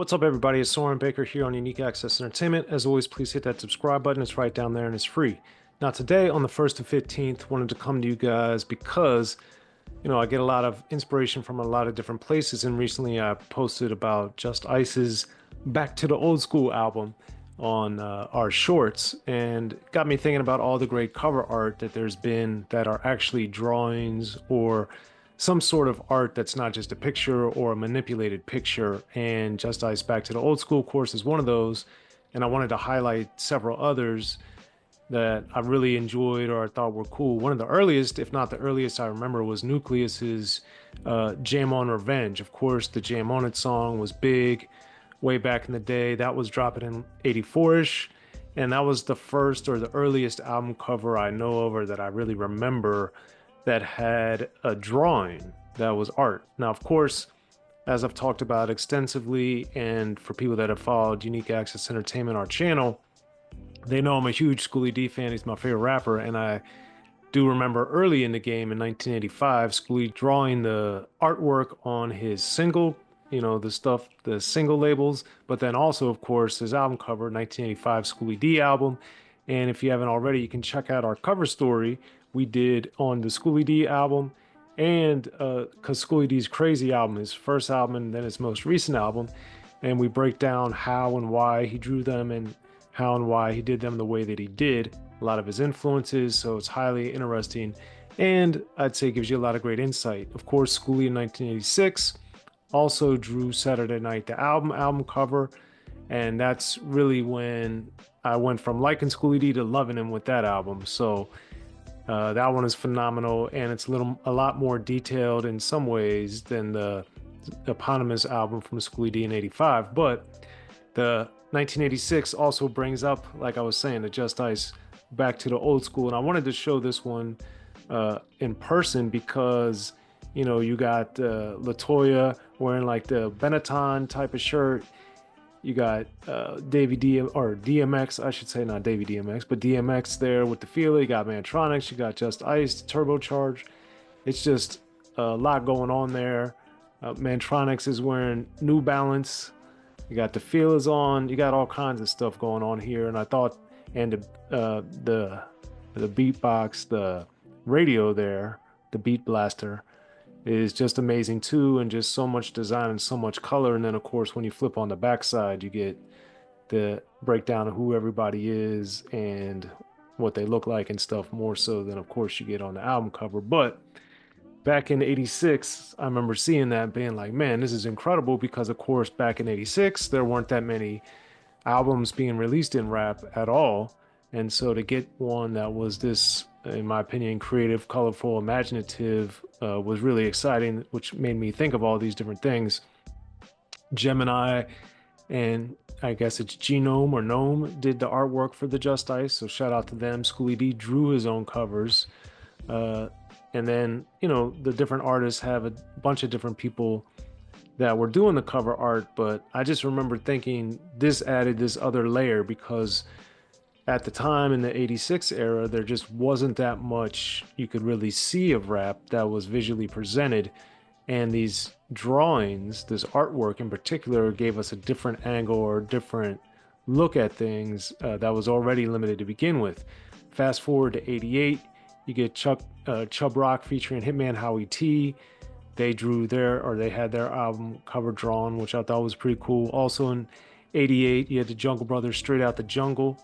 What's up, everybody? It's Soren Baker here on Unique Access Entertainment. As always, please hit that subscribe button. It's right down there and it's free. Now, today on the 1st and 15th, wanted to come to you guys because, I get a lot of inspiration from a lot of different places. And recently I posted about Just Ice's Back to the Old School album on our shorts, and got me thinking about all the great cover art that there's been that are actually drawings or some sort of art that's not just a picture or a manipulated picture. And Just Ice Back to the Old School, of course, is one of those. And I wanted to highlight several others that I really enjoyed or I thought were cool. One of the earliest, if not the earliest I remember, was Newcleus's Jam on Revenge. Of course, the Jam on It song was big way back in the day. That was dropping in 84-ish. And that was the first or the earliest album cover I know of or that I really remember that had a drawing that was art. Now, of course, as I've talked about extensively, and for people that have followed Unique Access Entertainment, our channel, they know I'm a huge Schoolie D fan. He's my favorite rapper. And I do remember early in the game in 1985, Schoolie drawing the artwork on his single, the single labels, but then also, of course, his album cover, 1985 Schoolie D album. And if you haven't already, you can check out our cover story we did on the Schoolie D album. And because Schoolie D's Crazy album, his first album, and then his most recent album. And we break down how and why he drew them and how and why he did them the way that he did, a lot of his influences. So it's highly interesting. And I'd say gives you a lot of great insight. Of course, Schoolie in 1986 also drew Saturday Night, the album cover. And that's really when I went from liking Schoolie D to loving him with that album. So that one is phenomenal, and it's a lot more detailed in some ways than the eponymous album from Schoolie D in 85. But the 1986 also brings up, like I was saying, the Just Ice Back to the Old School. And I wanted to show this one in person because, you got LaToya wearing like the Benetton type of shirt. You got Davey D or DMX, I should say, not Davey DMX, but DMX there with the feeler. You got Mantronics, you got Just Ice, Turbocharged. It's just a lot going on there. Mantronics is wearing New Balance. You got the feelers on. You got all kinds of stuff going on here. And I thought, and the beatbox, the radio there, the beat blaster, is just amazing too, and just so much design and so much color. And then of course when you flip on the backside, you get the breakdown of who everybody is and what they look like and stuff, more so than of course you get on the album cover. But back in 86, I remember seeing that being like, man, this is incredible, because of course back in 86 there weren't that many albums being released in rap at all. And so to get one that was this, in my opinion, creative, colorful, imaginative, was really exciting, which made me think of all these different things. Gemini, and I guess it's Genome or Gnome, did the artwork for the Just Ice, so shout out to them. Schoolie D drew his own covers. And then, the different artists have a bunch of different people that were doing the cover art, but I just remember thinking this added this other layer, because at the time in the 86 era, there just wasn't that much you could really see of rap that was visually presented. And these drawings, this artwork in particular, gave us a different angle or different look at things that was already limited to begin with. Fast forward to 88, you get Chubb Rock featuring Hitman Howie T. They had their album cover drawn, which I thought was pretty cool. Also in 88, you had the Jungle Brothers Straight Out the Jungle,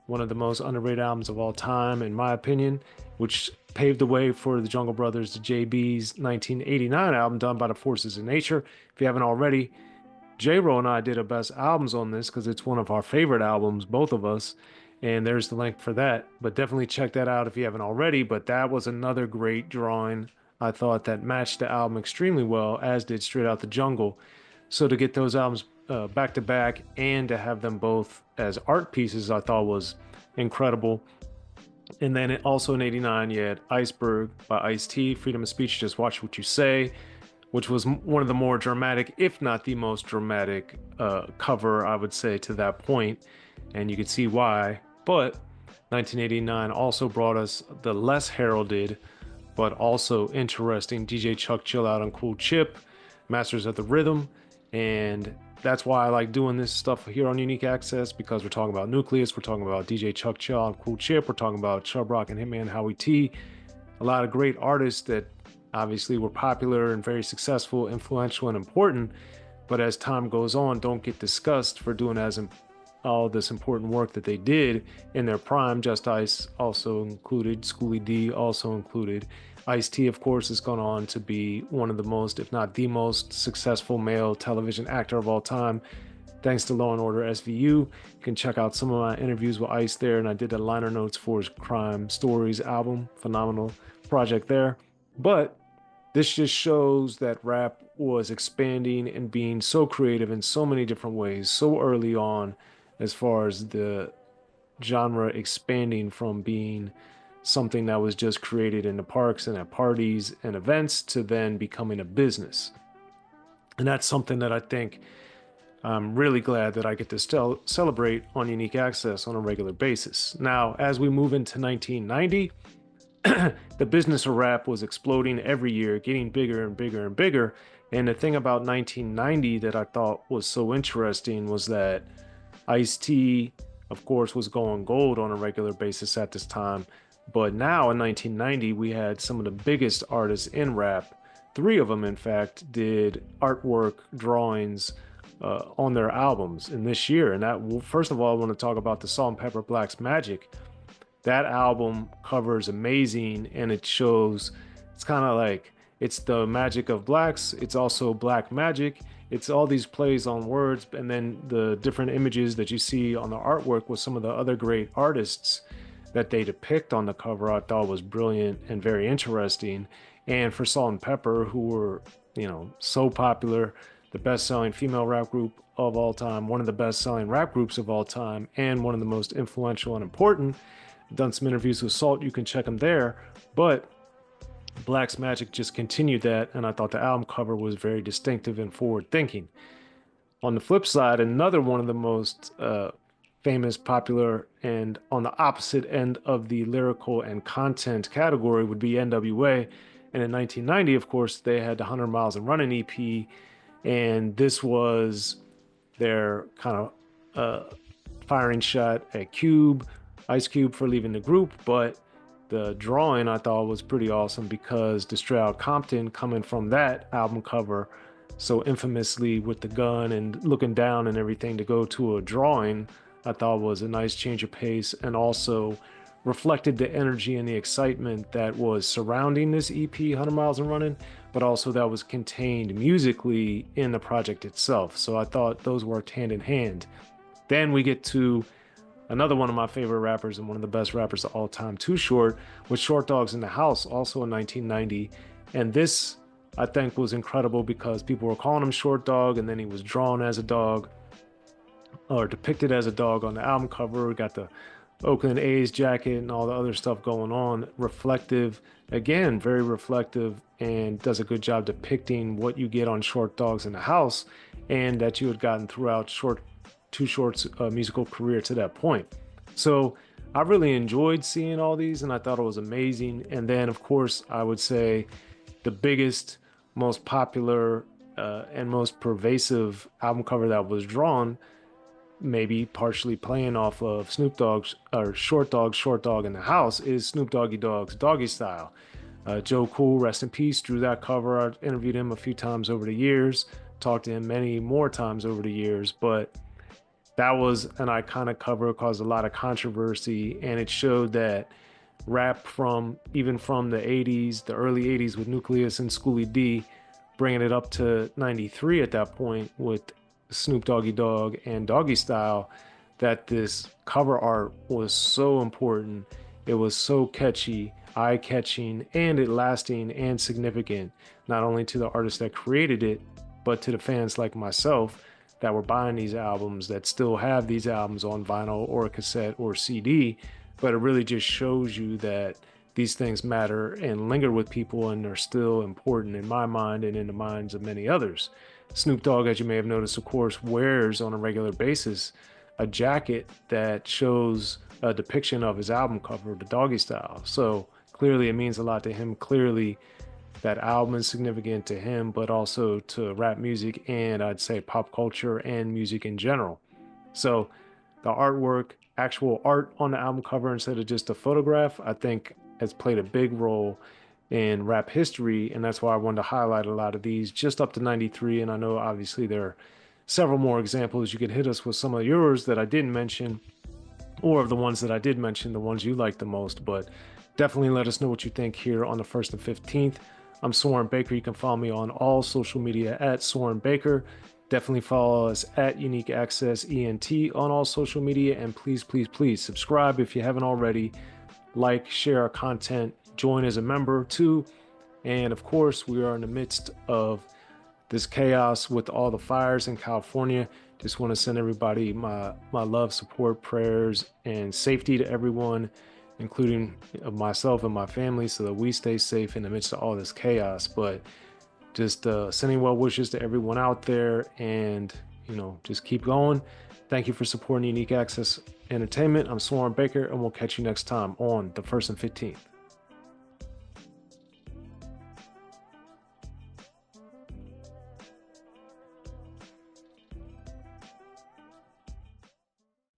one of the most underrated albums of all time, in my opinion, which paved the way for the Jungle Brothers to JB's 1989 album done by the Forces of Nature. If you haven't already, J-Ro and I did our best albums on this because it's one of our favorite albums, both of us, and there's the link for that. But definitely check that out if you haven't already. But that was another great drawing, I thought, that matched the album extremely well, as did Straight Out the Jungle. So to get those albums back to back and to have them both as art pieces, I thought was incredible. And then also in 89, you had Iceberg by Ice-T, Freedom of Speech, Just Watch What You Say, which was one of the more dramatic, if not the most dramatic cover, I would say, to that point. And you could see why. But 1989 also brought us the less heralded, but also interesting DJ Chuck Chill Out and Cool Chip, Masters of the Rhythm. And That's why I like doing this stuff here on Unique Access, because we're talking about Newcleus, we're talking about DJ Chuck Chill and Cool Chip, we're talking about Chubb Rock and Hitman Howie T, a lot of great artists that obviously were popular and very successful, influential, and important, but as time goes on, don't get discussed for doing all this important work that they did in their prime. Just Ice also included, Schoolie D also included. Ice-T, of course, has gone on to be one of the most, if not the most successful male television actor of all time, thanks to Law & Order SVU. You can check out some of my interviews with Ice there, and I did the liner notes for his Crime Stories album. Phenomenal project there. But this just shows that rap was expanding and being so creative in so many different ways so early on, as far as the genre expanding from being something that was just created in the parks and at parties and events to then becoming a business. And that's something that I think I'm really glad that I get to celebrate on Unique Access on a regular basis. Now, as we move into 1990, the business of rap was exploding every year, getting bigger and bigger and bigger. And the thing about 1990 that I thought was so interesting was that Ice-T, of course, was going gold on a regular basis at this time. But now in 1990, we had some of the biggest artists in rap. Three of them, in fact, did artwork, drawings on their albums in this year. And that, first of all, I want to talk about the Salt-N-Pepa Black's Magic. That album cover is amazing, and it shows, it's kind of like, it's the magic of blacks. It's also black magic. It's all these plays on words, and then the different images that you see on the artwork with some of the other great artists that they depict on the cover, I thought was brilliant and very interesting. And for Salt-N-Pepa, who were, so popular, the best-selling female rap group of all time, one of the best-selling rap groups of all time, and one of the most influential and important. I've done some interviews with Salt, you can check them there. But Black's Magic just continued that, and I thought the album cover was very distinctive and forward-thinking. On the flip side, another one of the most famous, popular, and on the opposite end of the lyrical and content category would be N.W.A. And in 1990, of course, they had the 100 Miles and Running EP, and this was their kind of firing shot at Ice Cube for leaving the group. But the drawing I thought was pretty awesome, because Destroy Compton, coming from that album cover so infamously with the gun and looking down and everything, to go to a drawing, I thought was a nice change of pace, and also reflected the energy and the excitement that was surrounding this EP, 100 Miles and Running, but also that was contained musically in the project itself. So I thought those worked hand in hand. Then we get to another one of my favorite rappers and one of the best rappers of all time, Too Short, with Short Dogs in the House, also in 1990. And this, I think, was incredible because people were calling him Short Dog, and then he was drawn as a dog, or depicted as a dog on the album cover. We got the Oakland A's jacket and all the other stuff going on. Reflective, again, very reflective, and does a good job depicting what you get on Short Dogs in the House, and that you had gotten throughout Too Short's musical career to that point. So I really enjoyed seeing all these, and I thought it was amazing. And then, of course, I would say the biggest, most popular, and most pervasive album cover that was drawn, maybe partially playing off of Snoop Dogg's or Short Dog in the House, is Snoop Doggy Dogg's Doggy Style. Joe Cool, rest in peace, drew that cover. I interviewed him a few times over the years, talked to him many more times over the years, but that was an iconic cover, caused a lot of controversy, and it showed that rap even from the 80s, the early 80s with Newcleus and Schoolie D, bringing it up to 93 at that point with Snoop Doggy Dogg and Doggy Style, that this cover art was so important. It was so catchy, eye-catching, and it lasting and significant, not only to the artists that created it, but to the fans like myself that were buying these albums, that still have these albums on vinyl or cassette or CD. But it really just shows you that these things matter and linger with people, and are still important in my mind and in the minds of many others. Snoop Dogg, as you may have noticed, of course, wears on a regular basis a jacket that shows a depiction of his album cover, the Doggy Style. So clearly it means a lot to him. Clearly that album is significant to him, but also to rap music and I'd say pop culture and music in general. So the artwork, actual art on the album cover instead of just a photograph, I think has played a big role in rap history. And that's why I wanted to highlight a lot of these just up to 93. And I know obviously there are several more examples. You could hit us with some of yours that I didn't mention, or of the ones that I did mention, the ones you like the most. But definitely let us know what you think here on the 1st and 15th. I'm Soren Baker. You can follow me on all social media at Soren Baker. Definitely follow us at Unique Access Ent on all social media. And please, please, please subscribe if you haven't already. Like, share our content, join as a member too. And of course, we are in the midst of this chaos with all the fires in California. Just want to send everybody my love, support, prayers, and safety to everyone, including myself and my family, so that we stay safe in the midst of all this chaos. But just sending well wishes to everyone out there, and just keep going. Thank you for supporting Unique Access Entertainment. I'm Soren Baker, and we'll catch you next time on the 1st and 15th.